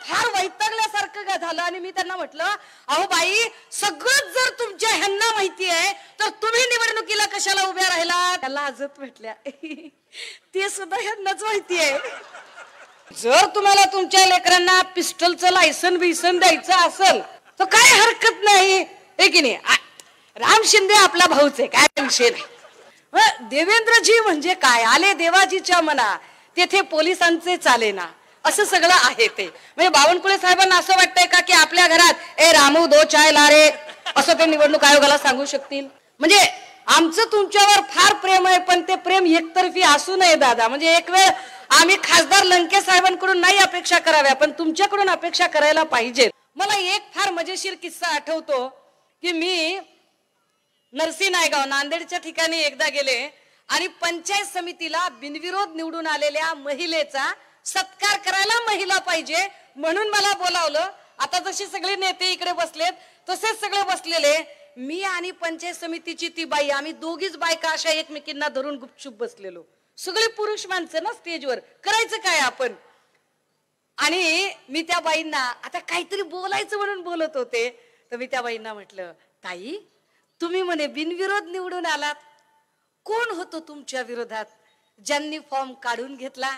फार वैतागल्यासारखं झालं आणि मी त्यांना म्हटलं, अहो बाई, सगळं जर तुमच्या ह्यांना माहिती आहे तर तुम्ही निवडणुकीला कशाला उभ्या राहिला? त्याला हसत म्हटल्या, ते सुद्धा ह्यांनाच माहिती आहे. जर तुम्हाला तुमच्या लेकरांना पिस्टलचं लायसन बिसन द्यायचं असेल तर काय हरकत नाही, हे की नाही. राम शिंदे आपला भाऊच आहे, काय विषय नाही. देवेंद्रजी म्हणजे काय, आले देवाजीच्या मना तेथे पोलिसांचे चालेना, असं सगळं आहे ते. म्हणजे बावनकुळे साहेबांना असं वाटतंय का की आपल्या घरात ए रामू दो चाय ला रे असं ते निवडणूक आयोगाला सांगू शकतील? म्हणजे आमचं तुमच्यावर फार प्रेम आहे, पण ते प्रेम एकतर्फी असू नये दादा. म्हणजे एक वेळ आम्ही खासदार लंके साहेबांकडून नाही अपेक्षा कराव्या, पण तुमच्याकडून अपेक्षा करायला पाहिजे. मला एक फार मजेशीर किस्सा आठवतो की मी नरसी नायगाव नांदेडच्या ठिकाणी एकदा गेले आणि पंचायत समितीला बिनविरोध निवडून आलेल्या महिलेचा सत्कार करायला महिला पाहिजे म्हणून मला बोलावलं. आता जसे सगळे नेते इकडे बसलेत तसेच सगळे बसलेले, मी आणि पंचायत समितीची ती बाई, आम्ही दोघीच बायका अशा एकमेकींना धरून गुपचूप बसलेलो. सगळे पुरुष माणसं ना स्टेजवर, करायचं काय आपण? आणि मी त्या बाईंना आता काहीतरी बोलायचं म्हणून बोलत होते, तर मी त्या बाईंना म्हटलं, ताई तुम्ही म्हणे बिनविरोध निवडून आलात, कोण होतो तुमच्या विरोधात ज्यांनी फॉर्म काढून घेतला?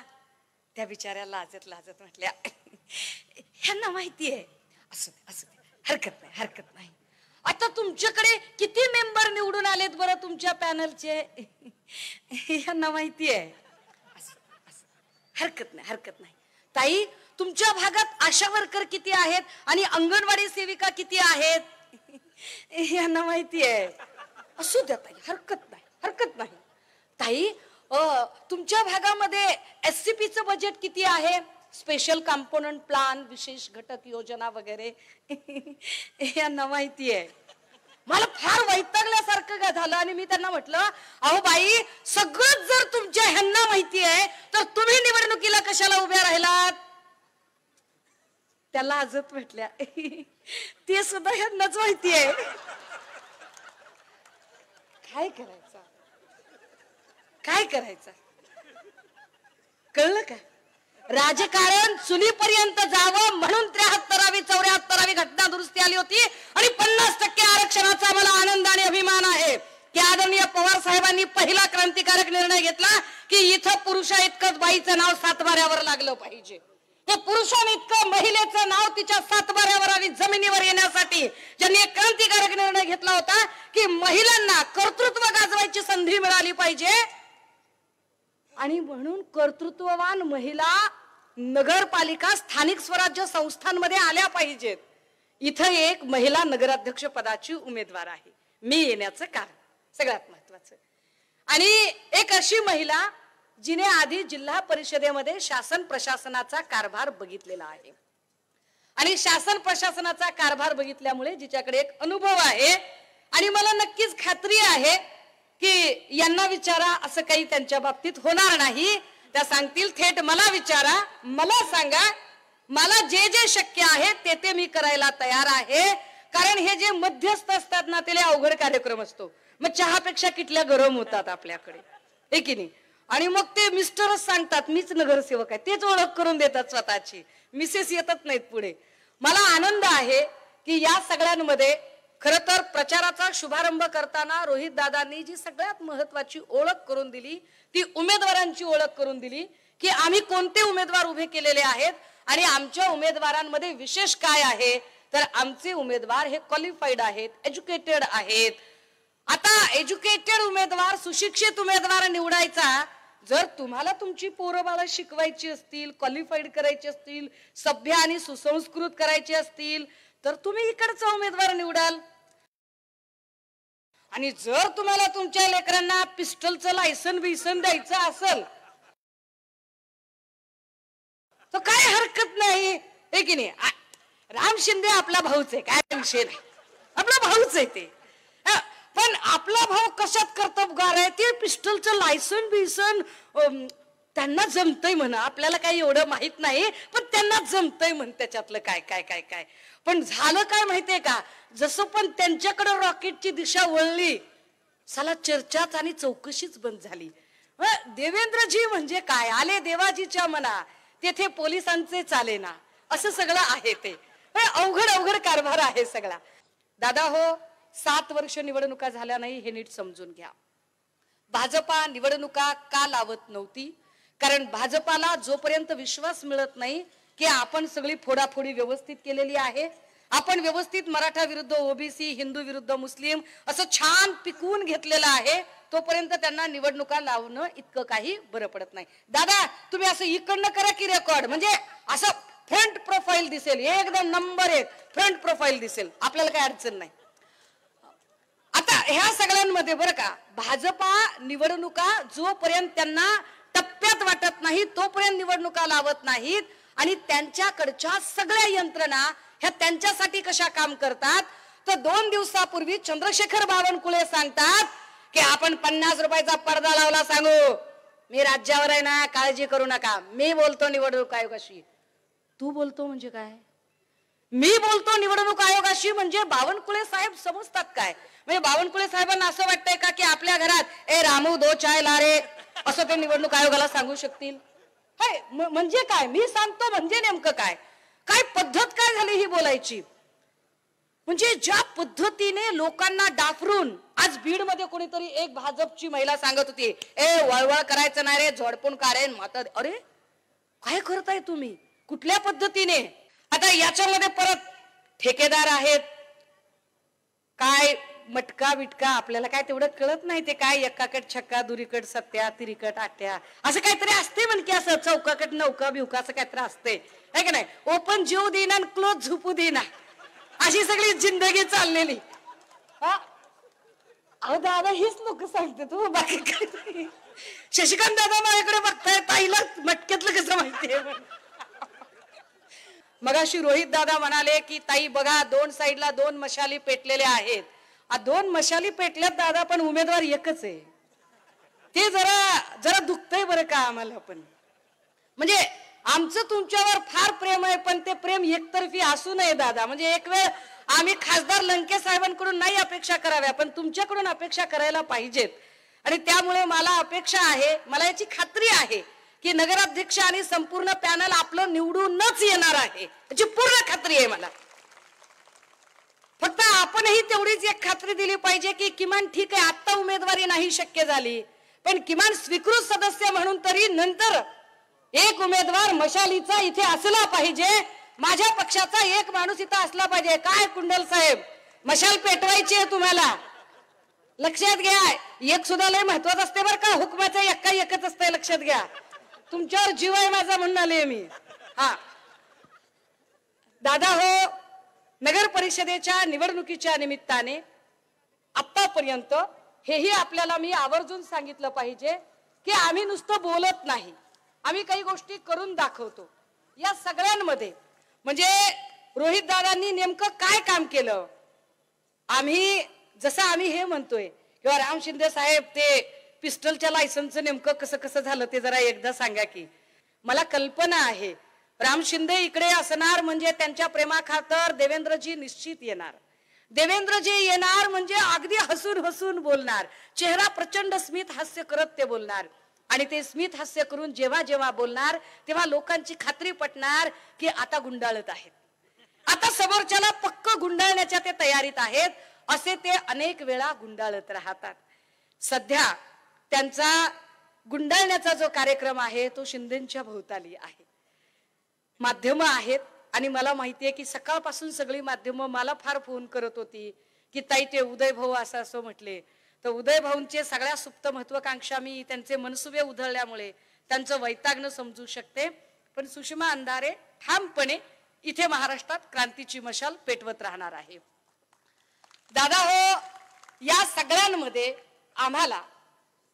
त्या बिचाऱ्या लाजत लाजत म्हटल्या, ह्यांना माहिती आहे. असं हरकत नाही, हरकत नाही. आता तुमच्याकडे किती मेंबर निवडून आलेत बरं तुमच्या पॅनलचे? ह्यांना माहिती आहे. हरकत नाही, हरकत नाही. ताई तुमच्या भागात आशा वर्कर किती आहेत आणि अंगणवाडी सेविका किती आहेत? ह्यांना माहिती आहे. असू द्या ताई, हरकत नाही, हरकत नाही. ताई तुमच्या भागामध्ये SCPचं बजेट किती आहे? स्पेशल कंपोनंट प्लान, विशेष घटक योजना वगैरे. यांना माहिती आहे. मला फार वैतागल्यासारखं झालं आणि मी त्यांना म्हटलं, अहो बाई, सगळं जर तुमच्या ह्यांना माहिती आहे तर तुम्ही निवडणुकीला कशाला उभ्या राहिलात? त्याला हसत म्हटल्या, ते सुद्धा ह्यांनाच माहिती आहे. काय करायचं, काय करायचं? कळलं का? राजकारण चुलीपर्यंत जावं म्हणून 73वी 74वी घटना दुरुस्ती आली होती आणि 50% आरक्षणाचा मला आनंद आणि अभिमान आहे की आदरणीय पवार साहेबांनी पहिला क्रांतिकारक निर्णय घेतला की इथं पुरुषा इतकंच बाईचं नाव सातबाऱ्यावर लागलं पाहिजे. ते पुरुषाने इतकं महिलेचं नाव तिच्या सातबाऱ्यावर आणि जमिनीवर येण्यासाठी ज्यांनी एक क्रांतिकारक निर्णय घेतला होता की महिलांना कर्तृत्व गाजवायची संधी मिळाली पाहिजे आणि म्हणून कर्तृत्ववान महिला नगरपालिका स्थानिक स्वराज्य संस्थांमध्ये आल्या पाहिजेत. इथं एक महिला नगराध्यक्ष पदाची उमेदवार आहे, मी येण्याचं कारण सगळ्यात महत्वाचं. आणि एक अशी महिला जिने आधी जिल्हा परिषदेमध्ये शासन प्रशासनाचा कारभार बघितलेला आहे आणि शासन प्रशासनाचा कारभार बघितल्यामुळे जिच्याकडे एक अनुभव आहे आणि मला नक्कीच खात्री आहे की यांना विचारा असं काही त्यांच्या बाबतीत होणार नाही. त्या सांगतील थेट मला विचारा, मला सांगा, मला जे जे शक्य आहे ते ते मी करायला तयार आहे. कारण हे जे मध्यस्थ असतात ना ते अवघड कार्यक्रम असतो. मग चहापेक्षा किटल्या गरम होतात आपल्याकडे, हे की नाही? आणि मग ते मिस्टरच सांगतात मीच नगरसेवक आहे, तेच ओळख करून देतात स्वतःची, मिसेस येतच नाहीत पुढे. मला आनंद आहे की या सगळ्यांमध्ये खर तर प्रचाराचा शुभारंभ करताना रोहित दादांनी जी सगळ्यात महत्वाची ओळख करून दिली ती उमेदवारांची ओळख करून दिली की आम्ही कोणते उमेदवार उभे केलेले आहेत आणि आमच्या उमेदवारांमध्ये विशेष काय आहे. तर आमचे उमेदवार हे क्वालिफाईड आहेत, एज्युकेटेड आहेत. आता एज्युकेटेड उमेदवार, सुशिक्षित उमेदवार निवडायचा जर तुम्हाला तुमची पोरं बाळा शिकवायची असतील, क्वालिफाईड करायची असतील, सभ्य आणि सुसंस्कृत करायचे असतील तर तुम्ही इकडचा उमेदवार निवडाल. आणि जर तुम्हाला तुमच्या लेकरांना पिस्टलचं लायसन बिसन द्यायचं असेल तर काय हरकत नाही, हे की नाही. राम शिंदे आपला भाऊच आहे, काय विषय नाही, आपला भाऊच आहे ते. पण आपला भाऊ कशात कर्तबगार आहे, ते पिस्टलचं लायसन बिसन त्यांना जमतंय म्हणा, आपल्याला काही एवढं माहित नाही पण त्यांना जमतंय म्हण त्याच्यातलं काय काय काय काय. पण झालं काय माहितीये का, जसं पण त्यांच्याकडे रॉकेटची दिशा वळली साला चर्चाच आणि चौकशीच बंद झाली. देवेंद्रजी म्हणजे काय, आले देवाजीच्या मना तेथे पोलिसांचे चालेना, असं सगळं आहे ते अवघड अवघड कारभार आहे सगळा. दादा हो, 7 वर्ष निवडणुका झाल्या नाही हे नीट समजून घ्या. भाजपा निवडणुका का लावत नव्हती? कारण भाजपाला जोपर्यंत विश्वास मिळत नाही की आपण सगळी फोडाफोडी व्यवस्थित केलेली आहे, आपण व्यवस्थित मराठा विरुद्ध ओबीसी, हिंदू विरुद्ध मुस्लिम असं छान पिकवून घेतलेलं आहे, तोपर्यंत त्यांना निवडणुका लावणं इतकं काही बरं पडत नाही. दादा तुम्ही असं इकडनं करा की रेकॉर्ड, म्हणजे असं फ्रंट प्रोफाईल दिसेल, एकदम नंबर 1 फ्रंट प्रोफाईल दिसेल, आपल्याला काही अडचण नाही. आता ह्या सगळ्यांमध्ये बरं का, भाजपा निवडणुका जोपर्यंत त्यांना टप्प्यात वाटत नाही तोपर्यंत निवडणुका लावत नाहीत. आणि त्यांच्याकडच्या सगळ्या यंत्रणा ह्या त्यांच्यासाठी कशा काम करतात, तर 2 दिवसापूर्वी चंद्रशेखर बावनकुळे सांगतात की आपण 50 रुपयाचा पडदा लावला, सांगू मी राज्यावर आहे ना, काळजी करू नका, मी बोलतो निवडणूक आयोगाशी. तू बोलतो म्हणजे काय? मी बोलतो निवडणूक आयोगाशी म्हणजे बावनकुळे साहेब समजतात काय? म्हणजे बावनकुळे साहेबांना असं वाटतंय का की आपल्या घरात ए रामू 2 चाय ला रे असं ते निवडणूक आयोगाला सांगू शकतील? म्हणजे काय? मी सांगतो म्हणजे नेमकं काय? काय पद्धत काय झाली ही बोलायची? म्हणजे ज्या पद्धतीने लोकांना डाफरून, आज बीड मध्ये कोणीतरी एक भाजपची महिला सांगत होती, ए वळवळ करायचं नाही रे, झोडपून काढेन माता. अरे काय करताय तुम्ही? कुठल्या पद्धतीने? आता याच्यामध्ये परत ठेकेदार आहेत, काय मटका बिटका आपल्याला काय तेवढं कळत नाही, ते काय एकाकट छक्का, दुरीकट सत्या, तिरीकट आट्या असं काहीतरी असते, म्हणजे असं चौकाकट नौका बिवका असं काहीतरी असते, है की नाही? ओपन जीव देईना आणि क्लोज झोपू देईना, अशी सगळी जिंदगी चाललेली. अहो दादा हीच लोक सांगते, तू बाकी काय? शशिकांत दादा माझ्याकडे बघताय, ताईला मटक्यातलं कसं माहितीये? मगाशी रोहित दादा म्हणाले की ताई बघा 2 साईडला 2 मशाली पेटलेल्या आहेत. 2 मशाली पेटल्यात दादा, पण उमेदवार एकच आहे. ते जरा दुखतंय बरं का आम्हाला. पण म्हणजे आमचं तुमच्यावर फार प्रेम आहे, पण ते प्रेम एकतर्फी असू नये दादा. म्हणजे एक वेळ आम्ही खासदार लंके साहेबांकडून नाही अपेक्षा कराव्या, पण तुमच्याकडून अपेक्षा करायला पाहिजेत. आणि त्यामुळे मला अपेक्षा आहे, मला याची खात्री आहे की नगराध्यक्ष आणि संपूर्ण पॅनल आपलं निवडूनच येणार आहे, याची पूर्ण खात्री आहे मला. फक्त आपणही तेवढीच एक खात्री दिली पाहिजे की किमान ठीक आहे आता उमेदवारी नाही शक्य झाली, पण किमान स्वीकृत सदस्य म्हणून तरी नंतर एक उमेदवार मशालीचा इथे असला पाहिजे, माझ्या पक्षाचा एक माणूस इथं असला पाहिजे. काय कुंडल साहेब, मशाल पेटवायची आहे तुम्हाला, लक्षात घ्या. एक सुद्धा लय महत्वाचं असते बरं का, हुकमाचा एक्का एकच असते, लक्षात घ्या. तुमच्यावर जीव आहे माझा म्हणून आले मी. दादा हो, नगर परिषदेच्या निवडणुकीच्या निमित्ताने आतापर्यंत हेही आपल्याला मी आवर्जून सांगितलं पाहिजे की आम्ही नुसतं बोलत नाही, आम्ही काही गोष्टी करून दाखवतो. या सगळ्यांमध्ये म्हणजे रोहित दादांनी नेमकं काय काम केलं, जसं आम्ही हे म्हणतोय किंवा राम शिंदे साहेब ते पिस्टलच्या लायसन्सचं नेमकं कसं कसं झालं ते जरा एकदा सांगा की. मला कल्पना आहे राम शिंदे इकडे असणार म्हणजे त्यांच्या प्रेमाखातर देवेंद्रजी निश्चित येणार. देवेंद्रजी येणार म्हणजे अगदी हसून हसून बोलणार, चेहरा प्रचंड स्मित हास्य करत ते बोलणार. आणि ते स्मित हास्य करून जेव्हा जेव्हा बोलणार तेव्हा लोकांची खात्री पटणार की आता गुंडाळत आहेत, आता समोरच्याला पक्क गुंडाळण्याच्या ते तयारीत आहेत. असे ते अनेक वेळा गुंडाळत राहतात. सध्या त्यांचा गुंडाळण्याचा जो कार्यक्रम आहे तो शिंदेच्या भोवताली आहे. माध्यम आहेत आणि मला माहितीये की सकाळपासून सगळी माध्यमं मला फार फोन करत होती की ताई ते उदय भाऊ असं असं म्हटले. तर उदय भाऊंचे सगळ्या सुप्त महत्वाकांक्षा मी त्यांचे मनसुबे उधळल्यामुळे त्यांचं वैतागणं समजू शकते. पण सुषमा अंधारे ठामपणे इथे महाराष्ट्रात क्रांतीची मशाल पेटवत राहणार आहे. दादा हो, या सगळ्यांमध्ये आम्हाला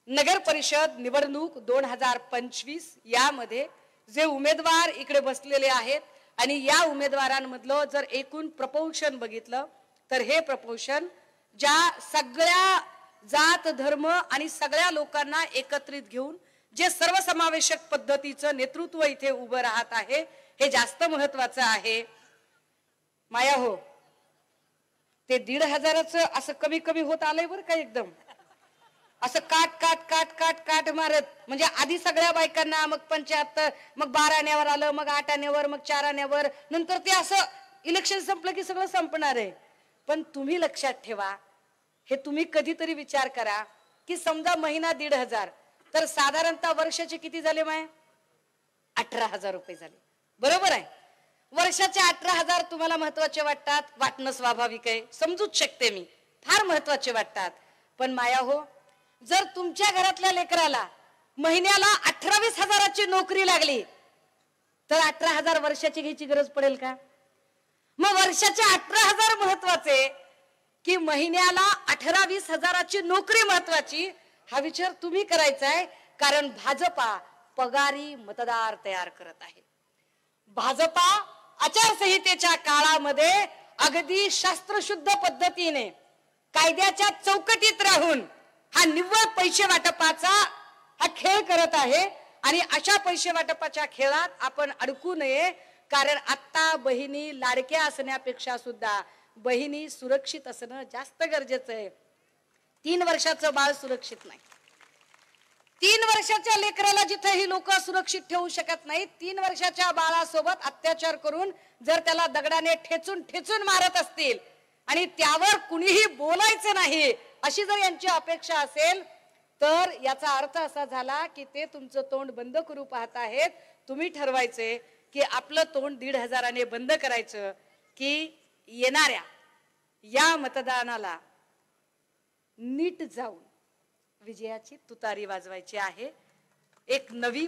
नगर परिषद निवडणूक 2025 यामध्ये जे उमेदवार इकडे बसलेले आहेत आणि या उमेदवारांमधलं जर एकूण प्रपोर्शन बघितलं तर हे प्रपोर्शन ज्या सगळ्या जात धर्म आणि सगळ्या लोकांना एकत्रित घेऊन जे सर्वसमावेशक पद्धतीचं नेतृत्व इथे उभं राहत आहे हे जास्त महत्वाचं आहे. माया हो, ते 1,500चं असं कमी कमी होत आलंय बरं का एकदम. असं काट काट काट काट काट मारत, म्हणजे आधी सगळ्या बायकांना, मग 75, मग 12 आण्यावर आलं, मग 8 आण्यावर, मग 4 आण्यावर, नंतर ते असं इलेक्शन संपलं की सगळं संपणार आहे. पण तुम्ही लक्षात ठेवा, हे तुम्ही कधीतरी विचार करा की समजा महिना 1,500, तर साधारणतः वर्षाचे किती झाले माय? 18,000 रुपये झाले. बरोबर आहे. वर्षाचे 18,000 तुम्हाला महत्वाचे वाटतात, वाटणं स्वाभाविक आहे, समजूच शकते मी, फार महत्वाचे वाटतात. पण माया हो, जर तुमच्या घरातल्या लेकराला महिन्याला 18-20 नोकरी लागली तर 18,000 वर्षाची घ्यायची गरज पडेल का? मग वर्षाचे 18,000 महत्वाचे की महिन्याला 18-20 नोकरी महत्वाची, हा विचार तुम्ही करायचा आहे. कारण भाजपा पगारी मतदार तयार करत आहे. भाजपा आचारसंहितेच्या काळामध्ये अगदी शास्त्रशुद्ध पद्धतीने कायद्याच्या चौकटीत राहून हा निव्वळ पैसे वाटपाचा हा खेळ करत आहे. आणि अशा पैसे वाटपाच्या खेळात आपण अडकू नये. कारण आता बहिणी लाडक्या असण्यापेक्षा सुद्धा बहिणी सुरक्षित असणं जास्त गरजेचं आहे. 3 वर्षाचं बाळ सुरक्षित नाही. 3 वर्षाच्या लेकराला जिथे ही लोक सुरक्षित ठेवू शकत नाही, 3 वर्षाच्या बाळासोबत अत्याचार करून जर त्याला दगडाने ठेचून ठेचून मारत असतील आणि त्यावर कुणीही बोलायचं नाही, अशी जर यांची अपेक्षा असेल, तर याचा अर्थ असा झाला की ते तुमचं तोंड बंद करू पाहत आहेत. तुम्ही ठरवायचे की आपलं तोंड 1,500 बंद करायचं की येणाऱ्या या मतदानाला नीट जाऊन विजयाची तुतारी वाजवायची आहे. एक नवी